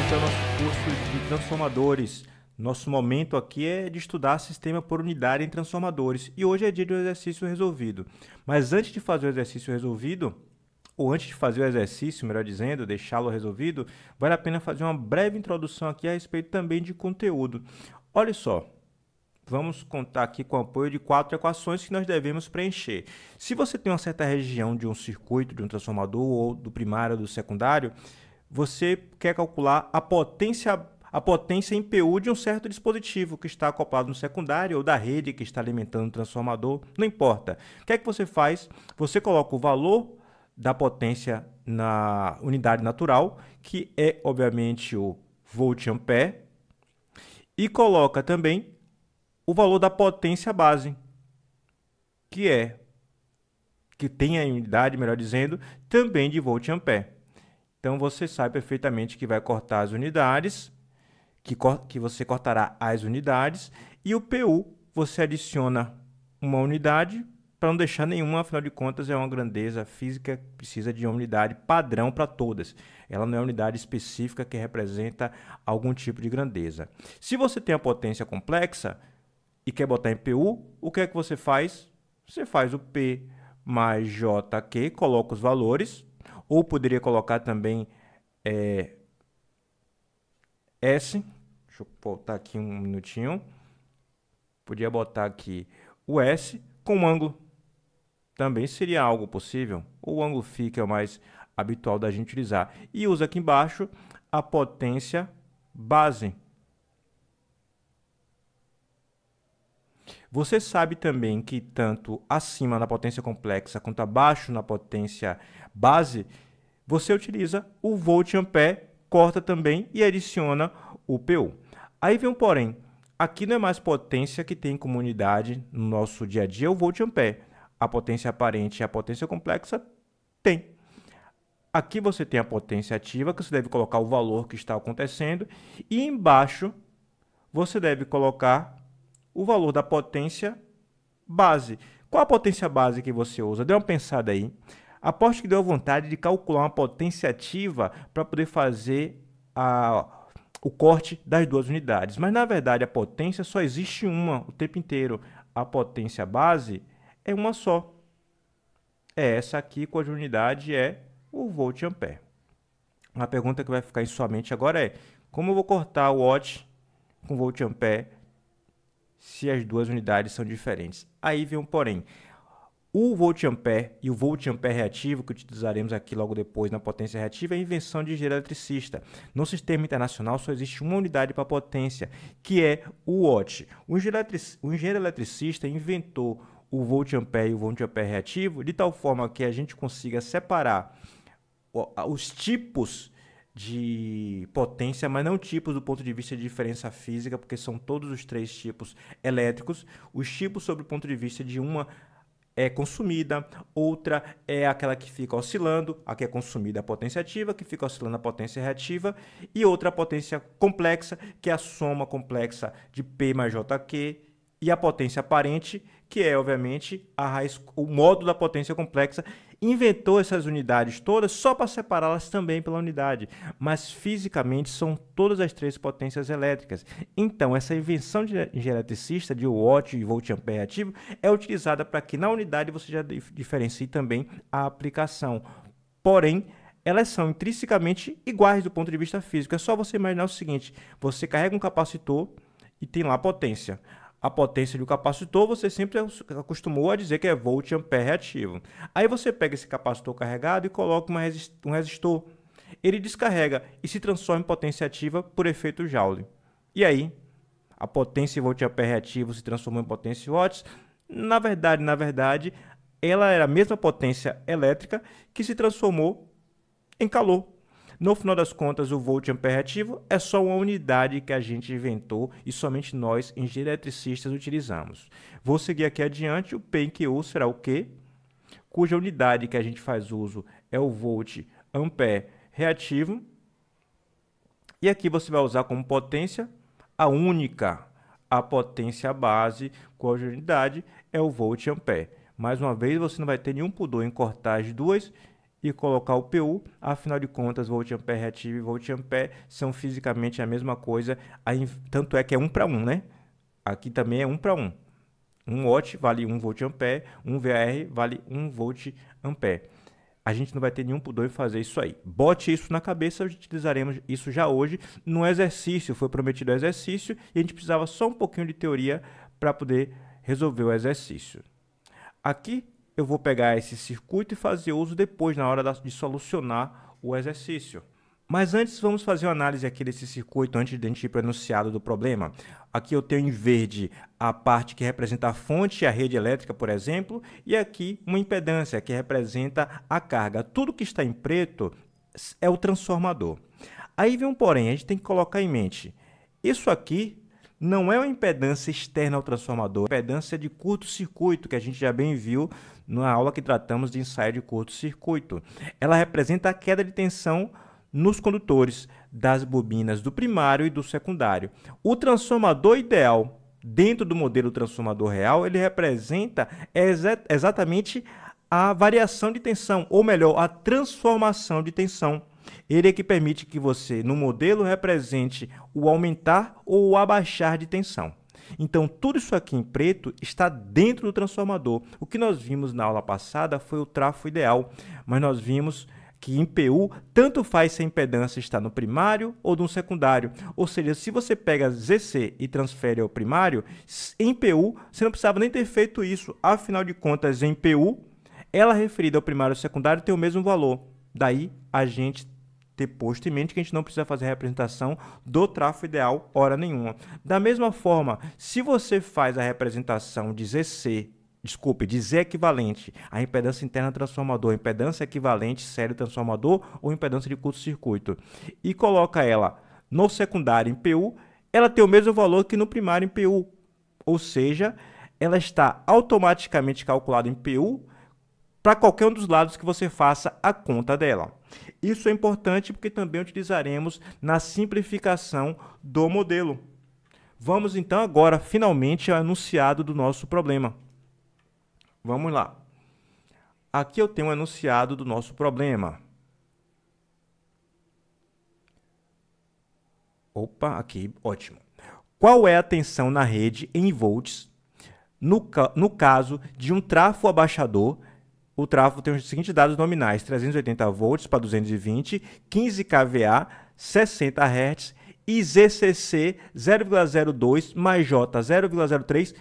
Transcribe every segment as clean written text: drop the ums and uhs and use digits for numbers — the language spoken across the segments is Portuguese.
bem-vindos ao nosso curso de transformadores. Nosso momento aqui é de estudar sistema por unidade em transformadores e hoje é dia do exercício resolvido. Mas antes de fazer o exercício resolvido, ou antes de fazer o exercício, melhor dizendo, deixá-lo resolvido, vale a pena fazer uma breve introdução aqui a respeito também de conteúdo. Olha só, vamos contar aqui com o apoio de 4 equações que nós devemos preencher. Se você tem uma certa região de um circuito, de um transformador, ou do primário ou do secundário, você quer calcular a potência em PU de um certo dispositivo que está acoplado no secundário ou da rede que está alimentando o transformador, não importa. O que é que você faz? Você coloca o valor da potência na unidade natural, que é, obviamente, o volt-ampere, e coloca também o valor da potência base, que tem a unidade, melhor dizendo, também de volt-ampere. Então, você sabe perfeitamente que vai cortar as unidades, que você cortará as unidades, e o PU você adiciona uma unidade para não deixar nenhuma, afinal de contas é uma grandeza física, precisa de uma unidade padrão para todas. Ela não é uma unidade específica que representa algum tipo de grandeza. Se você tem a potência complexa e quer botar em PU, o que é que você faz? Você faz o P mais JQ, coloca os valores, ou poderia colocar também S. Deixa eu voltar aqui um minutinho. Podia botar aqui o S com um ângulo. Também seria algo possível. O ângulo φ que é o mais habitual da gente utilizar. E usa aqui embaixo a potência base. Você sabe também que tanto acima na potência complexa quanto abaixo na potência base, você utiliza o volt-ampere, corta também e adiciona o PU. Aí vem um porém. Aqui não é mais potência que tem como unidade no nosso dia a dia o volt-ampere. A potência aparente e a potência complexa tem. Aqui você tem a potência ativa, que você deve colocar o valor que está acontecendo. E embaixo você deve colocar o valor da potência base. Qual a potência base que você usa? Dê uma pensada aí. Aposto que deu vontade de calcular uma potência ativa para poder fazer o corte das duas unidades. Mas, na verdade, a potência só existe uma o tempo inteiro. A potência base é uma só. É essa aqui, cuja unidade é o volt-ampere. Uma pergunta que vai ficar em sua mente agora é: como eu vou cortar o watt com volt-ampere se as duas unidades são diferentes? Aí vem um porém. O volt-ampere e o volt-ampere reativo, que utilizaremos aqui logo depois na potência reativa, é a invenção de engenheiro eletricista. No sistema internacional só existe uma unidade para potência, que é o watt. O engenheiro eletricista inventou o volt-ampere e o volt-ampere reativo de tal forma que a gente consiga separar os tipos de potência, mas não tipos do ponto de vista de diferença física, porque são todos os três tipos elétricos. Os tipos sob o ponto de vista de uma é consumida, outra é aquela que fica oscilando, a que é consumida a potência ativa, que fica oscilando a potência reativa, e outra a potência complexa, que é a soma complexa de P mais JQ, e a potência aparente, que é, obviamente, o módulo da potência complexa. Inventou essas unidades todas só para separá-las também pela unidade, mas fisicamente são todas as três potências elétricas. Então, essa invenção de engenharia eletricista de watt e volt-ampere reativo é utilizada para que na unidade você já diferencie também a aplicação. Porém, elas são intrinsecamente iguais do ponto de vista físico. É só você imaginar o seguinte: você carrega um capacitor e tem lá a potência. A potência do capacitor, você sempre acostumou a dizer que é volt-ampere reativo. Aí você pega esse capacitor carregado e coloca um resistor. Ele descarrega e se transforma em potência ativa por efeito Joule. E aí, a potência volt-ampere reativo se transformou em potência watts. Na verdade, ela era a mesma potência elétrica que se transformou em calor. No final das contas, o volt-ampere reativo é só uma unidade que a gente inventou e somente nós, engenheiros eletricistas, utilizamos. Vou seguir aqui adiante. O P em QU será o Q, cuja unidade que a gente faz uso é o volt-ampere reativo. E aqui você vai usar como potência a potência base, cuja unidade é o volt-ampere. Mais uma vez, você não vai ter nenhum pudor em cortar as duas e colocar o PU, afinal de contas, volt-ampere reativo e volt-ampere são fisicamente a mesma coisa, tanto é que é 1 para 1, né? Aqui também é 1 para 1. 1 watt vale 1 volt-ampere, 1 VAR vale 1 volt-ampere. A gente não vai ter nenhum pudor em fazer isso aí. Bote isso na cabeça, utilizaremos isso já hoje no exercício. Foi prometido o exercício e a gente precisava só um pouquinho de teoria para poder resolver o exercício. Aqui eu vou pegar esse circuito e fazer uso depois, na hora de solucionar o exercício. Mas antes, vamos fazer uma análise aqui desse circuito antes de a gente ir para o enunciado do problema. Aqui eu tenho em verde a parte que representa a fonte e a rede elétrica, por exemplo, e aqui uma impedância que representa a carga. Tudo que está em preto é o transformador. Aí vem um porém, a gente tem que colocar em mente, isso aqui não é uma impedância externa ao transformador, é uma impedância de curto-circuito, que a gente já bem viu na aula que tratamos de ensaio de curto-circuito. Ela representa a queda de tensão nos condutores das bobinas do primário e do secundário. O transformador ideal, dentro do modelo transformador real, ele representa exatamente a variação de tensão, ou melhor, a transformação de tensão. Ele é que permite que você, no modelo, represente o aumentar ou o abaixar de tensão. Então, tudo isso aqui em preto está dentro do transformador. O que nós vimos na aula passada foi o trafo ideal, mas nós vimos que em PU, tanto faz se a impedância está no primário ou no secundário. Ou seja, se você pega ZC e transfere ao primário, em PU, você não precisava nem ter feito isso. Afinal de contas, em PU, ela referida ao primário e ao secundário tem o mesmo valor. Daí, a gente ter posto em mente que a gente não precisa fazer a representação do trafo ideal hora nenhuma. Da mesma forma, se você faz a representação de ZC, de Z equivalente, a impedância interna transformador, impedância equivalente série transformador ou impedância de curto-circuito, e coloca ela no secundário em PU, ela tem o mesmo valor que no primário em PU, ou seja, ela está automaticamente calculada em PU para qualquer um dos lados que você faça a conta dela. Isso é importante porque também utilizaremos na simplificação do modelo. Vamos então agora, finalmente, ao enunciado do nosso problema. Vamos lá. Aqui eu tenho um enunciado do nosso problema. Opa, aqui, ótimo. Qual é a tensão na rede em volts no caso de um trafo abaixador? O trafo tem os seguintes dados nominais: 380 volts para 220, 15 kVA, 60 Hz e ZCC 0,02 mais J 0,03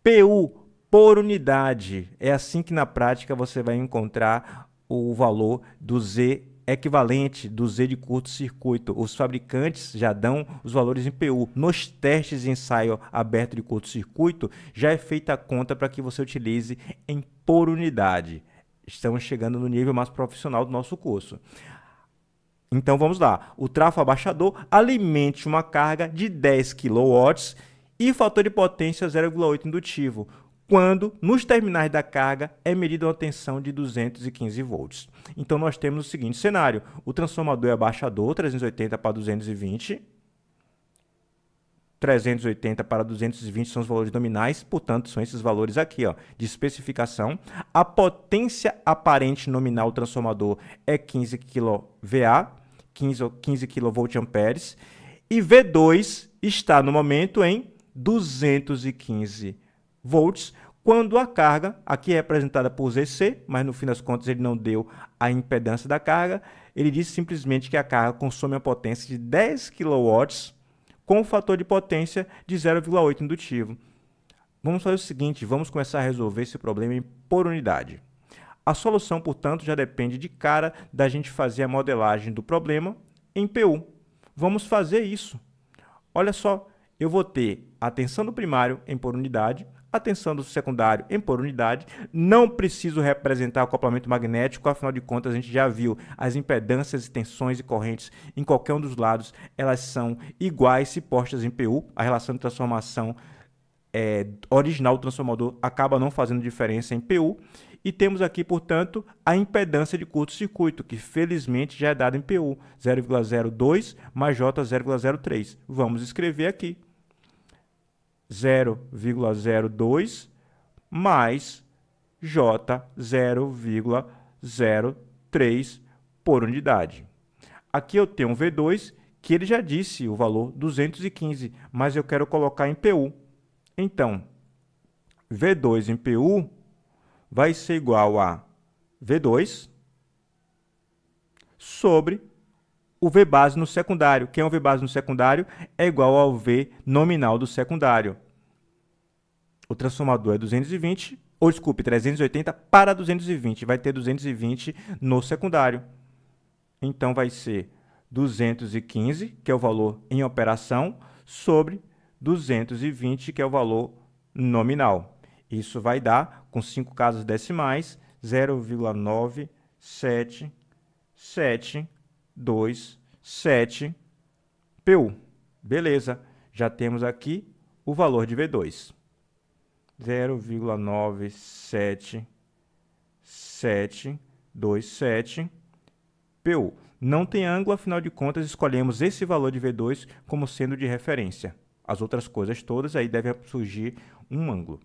PU por unidade. É assim que na prática você vai encontrar o valor do Z equivalente, do Z de curto-circuito. Os fabricantes já dão os valores em PU. Nos testes de ensaio aberto de curto-circuito, já é feita a conta para que você utilize em por unidade. Estamos chegando no nível mais profissional do nosso curso. Então vamos lá. O trafo abaixador alimente uma carga de 10 kW e fator de potência 0,8 indutivo, quando nos terminais da carga é medida uma tensão de 215 volts. Então nós temos o seguinte cenário: o transformador é abaixador, 380 para 220, 380 para 220 são os valores nominais, portanto, são esses valores aqui, ó, de especificação. A potência aparente nominal do transformador é 15 kVA, 15 kVA, e V2 está no momento em 215 volts, quando a carga, aqui é representada por ZC, mas no fim das contas ele não deu a impedância da carga, ele disse simplesmente que a carga consome a potência de 10 kW, com um fator de potência de 0,8 indutivo. Vamos fazer o seguinte, vamos começar a resolver esse problema por unidade. A solução, portanto, já depende de cara da gente fazer a modelagem do problema em PU. Vamos fazer isso. Olha só, eu vou ter a tensão do primário em por unidade, a tensão do secundário em por unidade. Não preciso representar o acoplamento magnético, afinal de contas a gente já viu as impedâncias, tensões e correntes em qualquer um dos lados, elas são iguais se postas em PU. A relação de transformação original do transformador acaba não fazendo diferença em PU. E temos aqui, portanto, a impedância de curto-circuito, que felizmente já é dada em PU, 0,02 mais J 0,03. Vamos escrever aqui. 0,02 mais J 0,03. 3 por unidade. Aqui eu tenho um V2, que ele já disse o valor 215, mas eu quero colocar em PU. Então, V2 em PU vai ser igual a V2 sobre o V base no secundário. Quem é o V base no secundário é igual ao V nominal do secundário. O transformador é 220, ou desculpe, 380 para 220. Vai ter 220 no secundário. Então, vai ser 215, que é o valor em operação, sobre 220, que é o valor nominal. Isso vai dar, com 5 casas decimais, 0,97727 PU. Beleza, já temos aqui o valor de V2. 0,97727 PU. Não tem ângulo, afinal de contas, escolhemos esse valor de V2 como sendo de referência. As outras coisas todas, aí deve surgir um ângulo.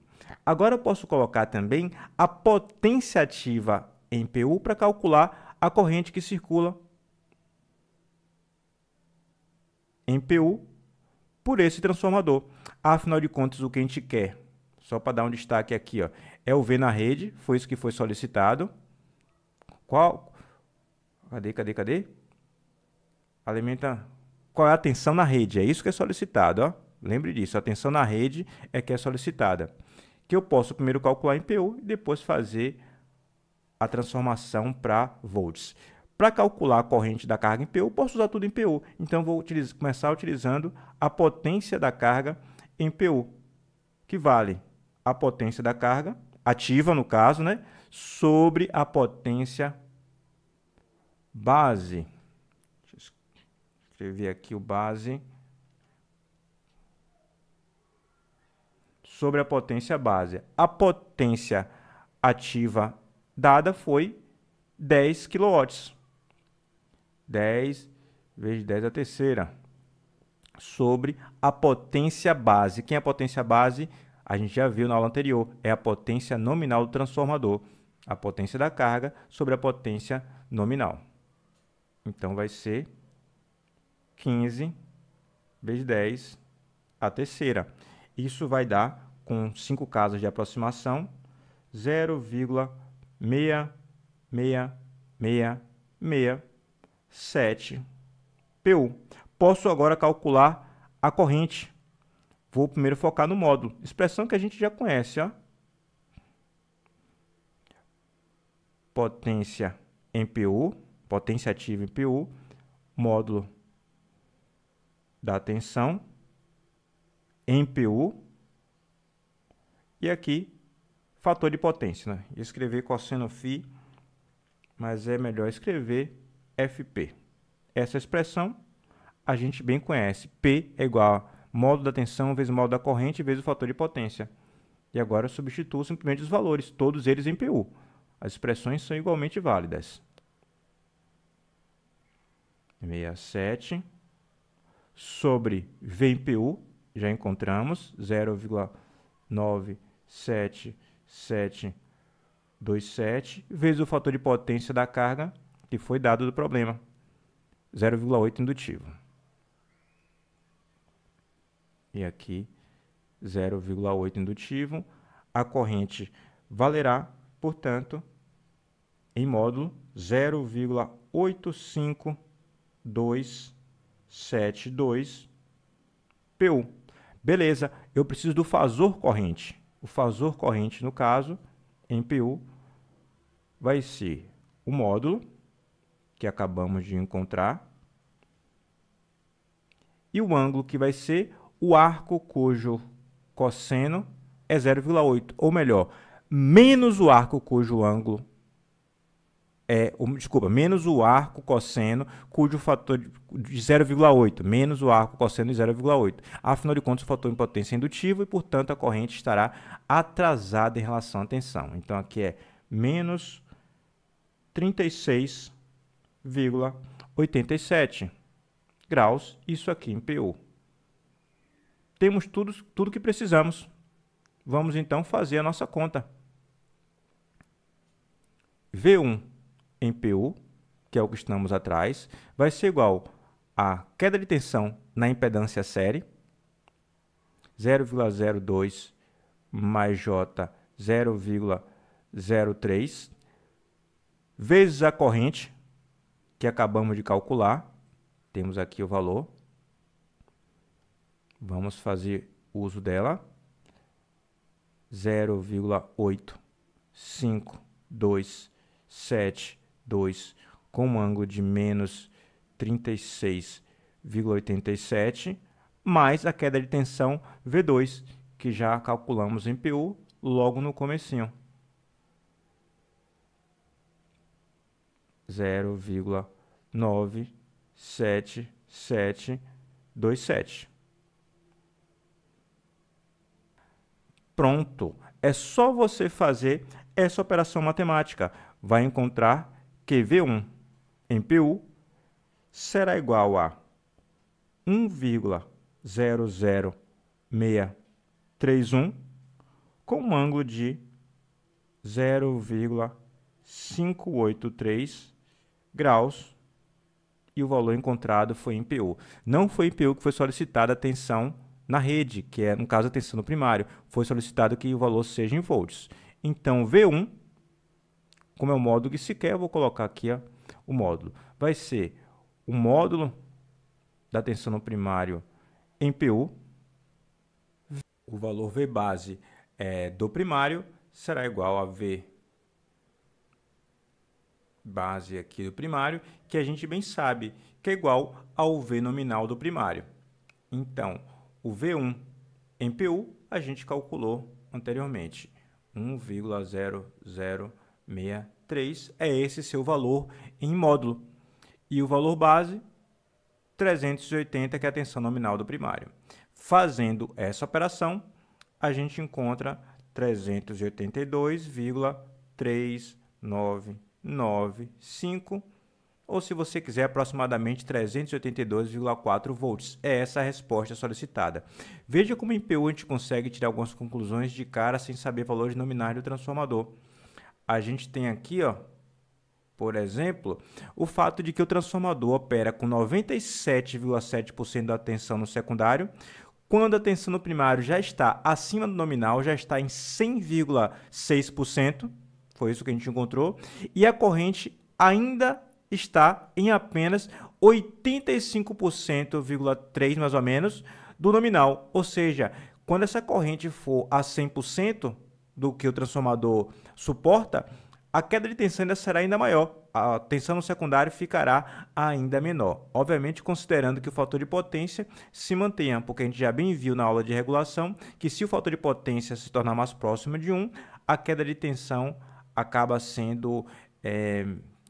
Agora eu posso colocar também a potência ativa em PU para calcular a corrente que circula em PU por esse transformador. Afinal de contas, o que a gente quer, só para dar um destaque aqui, ó, é o V na rede, foi isso que foi solicitado. Cadê? Qual é a tensão na rede? É isso que é solicitado, ó. Lembre disso, a tensão na rede é que é solicitada. Que eu posso primeiro calcular em PU e depois fazer a transformação para volts. Para calcular a corrente da carga em PU, posso usar tudo em PU. Então, vou começar utilizando a potência da carga em PU, que vale a potência da carga, ativa no caso, né, sobre a potência base. Deixa eu escrever aqui o base. Sobre a potência base. A potência ativa dada foi 10 kW. 10 vezes 10 a terceira. Sobre a potência base. Quem é a potência base? A gente já viu na aula anterior. É a potência nominal do transformador. A potência da carga sobre a potência nominal. Então, vai ser 15 vezes 10 a terceira. Isso vai dar, com 5 casas de aproximação, 0,66667 PU. Posso agora calcular a corrente. Vou primeiro focar no módulo. Expressão que a gente já conhece, ó. Potência em PU, potência ativa em PU, módulo da tensão em PU, e aqui fator de potência, né? Eu escrevi cosseno φ, mas é melhor escrever FP. Essa expressão a gente bem conhece. P é igual a módulo da tensão vezes o módulo da corrente vezes o fator de potência. E agora eu substituo simplesmente os valores, todos eles em PU. As expressões são igualmente válidas. 67 sobre V em PU, já encontramos 0,97727 vezes o fator de potência da carga que foi dado do problema, 0,8 indutivo. E aqui 0,8 indutivo. A corrente valerá, portanto, em módulo 0,85272 PU. Beleza, eu preciso do fasor corrente. O fasor corrente, no caso, em PU, vai ser o módulo, que acabamos de encontrar, e o ângulo, que vai ser o arco cujo cosseno é 0,8, ou melhor, menos o arco cujo ângulo menos o arco cosseno cujo fator de 0,8, menos o arco cosseno de 0,8. Afinal de contas, o fator de potência é indutivo e, portanto, a corrente estará atrasada em relação à tensão. Então, aqui é menos 36,87 graus, isso aqui em PU. Temos tudo que precisamos. Vamos, então, fazer a nossa conta. V1 em PU, que é o que estamos atrás, vai ser igual a queda de tensão na impedância série, 0,02 mais J 0,03, vezes a corrente, que acabamos de calcular. Temos aqui o valor. Vamos fazer uso dela. 0,8527 com um ângulo de menos 36,87, mais a queda de tensão V2, que já calculamos em PU logo no comecinho. 0,97727. Pronto, é só você fazer essa operação matemática. Vai encontrar que V1 em PU será igual a 1,00631 com um ângulo de 0,583 graus, e o valor encontrado foi em PU. Não foi em PU que foi solicitada a tensão na rede, que é, no caso, a tensão no primário. Foi solicitado que o valor seja em volts. Então, V1, como é o módulo que se quer, eu vou colocar aqui o módulo. Vai ser o módulo da tensão no primário em PU. O valor V base do primário será igual a V base aqui do primário, que a gente bem sabe que é igual ao V nominal do primário. Então, o V1 em PU a gente calculou anteriormente, 1,0063, é esse seu valor em módulo. E o valor base, 380, que é a tensão nominal do primário. Fazendo essa operação, a gente encontra 382,3995, ou se você quiser, aproximadamente 382,4 volts. É essa a resposta solicitada. Veja como em PU a gente consegue tirar algumas conclusões de cara sem saber valores nominais do transformador. A gente tem aqui, por exemplo, o fato de que o transformador opera com 97,7% da tensão no secundário, quando a tensão no primário já está acima do nominal, já está em 100,6%, foi isso que a gente encontrou, e a corrente ainda está em apenas 85,3% mais ou menos do nominal. Ou seja, quando essa corrente for a 100% do que o transformador suporta, a queda de tensão ainda será ainda maior. A tensão no secundário ficará ainda menor. Obviamente, considerando que o fator de potência se mantenha, porque a gente já bem viu na aula de regulação que se o fator de potência se tornar mais próximo de 1, a queda de tensão acaba sendo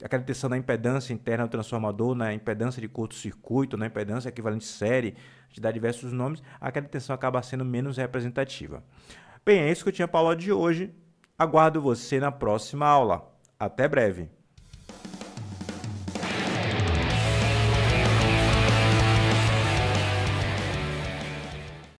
a queda de tensão na impedância interna do transformador, na impedância de curto-circuito, na impedância equivalente série, a gente dá diversos nomes, a queda de tensão acaba sendo menos representativa. Bem, é isso que eu tinha para a aula de hoje. Aguardo você na próxima aula. Até breve!